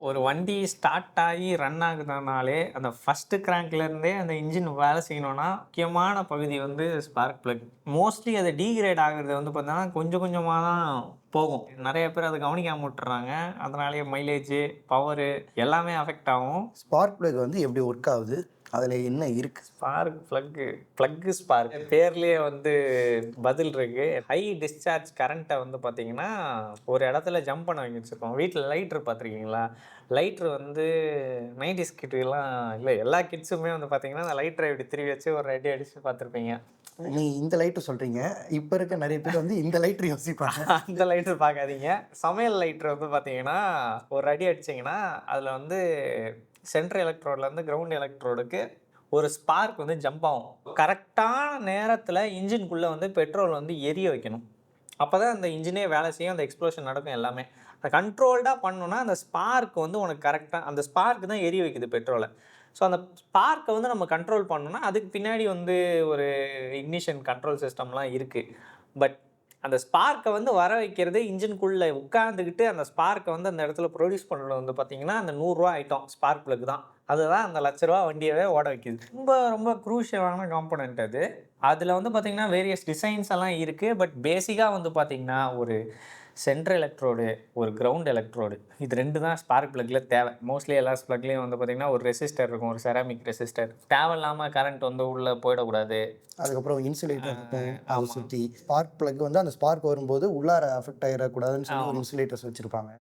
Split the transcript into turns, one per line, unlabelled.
ஒரு வண்டி ஸ்டார்ட் ஆகி ரன் ஆகுதுனாலே, அந்த ஃபர்ஸ்ட் கிராங்க்லேருந்தே அந்த இன்ஜின் வேலை செய்யணும்னா, முக்கியமான பகுதி வந்து ஸ்பார்க் பிளக். மோஸ்ட்லி அது டீகிரேட் ஆகுறது வந்து பார்த்தீங்கன்னா, கொஞ்சம் கொஞ்சமா தான் போகும். நெறைய பேர் அத கவனிக்காம விட்டுர்றாங்க. அதனாலேயே மைலேஜு, பவரு எல்லாமே அஃபெக்ட் ஆகும்.
ஸ்பார்க் பிளக் வந்து எப்படி ஒர்க் ஆகுது? அதில என்ன இருக்கு?
ஸ்பார்க் பிளக்கு ஸ்பார்க் பேர்லயே வந்து பதில் இருக்கு. ஹை டிஸ்சார்ஜ் கரண்ட்ட வந்து பார்த்தீங்கன்னா, ஒரு இடத்துல ஜம்ப் பண்ண வச்சிருப்போம். வீட்ல லைட்டர் பார்த்துருக்கீங்களா? லைட்டர் வந்து 90ஸ் கிட்லாம் இல்ல எல்லா கிட்ஸுமே வந்து பார்த்தீங்கன்னா, அந்த லைட்டர இப்படி திருவி வச்சு ஒரு அடி அடிச்சு பார்த்துருப்பீங்க.
நீங்க இந்த லைட்ட சொல்றீங்க. இப்ப இருக்க நெறைய பேர் வந்து இந்த லைட்டர் யோசிப்பாங்க.
அந்த லைட்டர் பார்க்காதீங்க. சமையல் லைட்டர் வந்து பார்த்தீங்கன்னா, ஒரு அடி அடிச்சீங்கன்னா, அதில வந்து சென்ட்ரல் எலக்ட்ரோட்லேருந்து கிரவுண்ட் எலக்ட்ரோடுக்கு ஒரு ஸ்பார்க் வந்து ஜம்ப் ஆகும். கரெக்ட்டான நேரத்தில இன்ஜின்குள்ள வந்து பெட்ரோல் வந்து எரிய வைக்கணும். அப்பதான் அந்த இன்ஜினே வேலை செய்யும். அந்த எக்ஸ்ப்ளோஷன் நடக்கும் எல்லாமே. அத கண்ட்ரோல்டா பண்ணணும்னா, அந்த ஸ்பார்க் வந்து உனக்கு கரெக்ட்டா அந்த ஸ்பார்க் தான் எரிய வைக்குது பெட்ரோல. ஸோ, அந்த ஸ்பார்க்க வந்து நம்ம கண்ட்ரோல் பண்ணணும்னா, அதுக்கு பின்னாடி வந்து ஒரு இக்னிஷன் கண்ட்ரோல் சிஸ்டம்லாம் இருக்கு. பட் அந்த ஸ்பார்க்க வந்து வர வைக்கிறது இன்ஜின்குள்ள உட்கார்ந்துகிட்டு அந்த ஸ்பார்க்க வந்து அந்த இடத்துல புரொடியூஸ் பண்ணது வந்து பார்த்தீங்கன்னா, அந்த ரூ. 100 ஐட்டம் ஸ்பார்க் பிளக் தான். அதுதான் அந்த ரூ. 1,00,000 வண்டியவே ஓட வைக்குது. ரொம்ப ரொம்ப குரூஷியலான காம்போனன்ட் அது. அதுல வந்து பார்த்தீங்கன்னா, வேரியஸ் டிசைன்ஸ் எல்லாம் இருக்கு. பட் பேசிக்கா வந்து பார்த்தீங்கன்னா, ஒரு சென்ட்ரல் எலக்ட்ரோடு, ஒரு கிரவுண்ட் எலக்ட்ரோடு. இது 2 தான் ஸ்பார்க் பிளக்ல தேவை. மோஸ்ட்லி எல்லா பிளக்லயும் வந்து பார்த்தீங்கன்னா, ஒரு ரெசிஸ்டர் இருக்கும். ஒரு செராமிக் ரெசிஸ்டர். தேவையில்லாம கரண்ட் வந்து உள்ள போயிடக்கூடாது.
அதுக்கப்புறம் இன்சுலேட்டர் இருக்கும். அத
ஆமா.
சுத்தி. ஸ்பார்க் பிளக் வந்து அந்த ஸ்பார்க் வரும்போது உள்ளார அஃபெக்ட் ஆயிறக்கூடாதுன்னு சொல்லி ஒரு
ஆமா.
இன்சுலேட்டர்ஸ் வச்சிருப்பாங்க.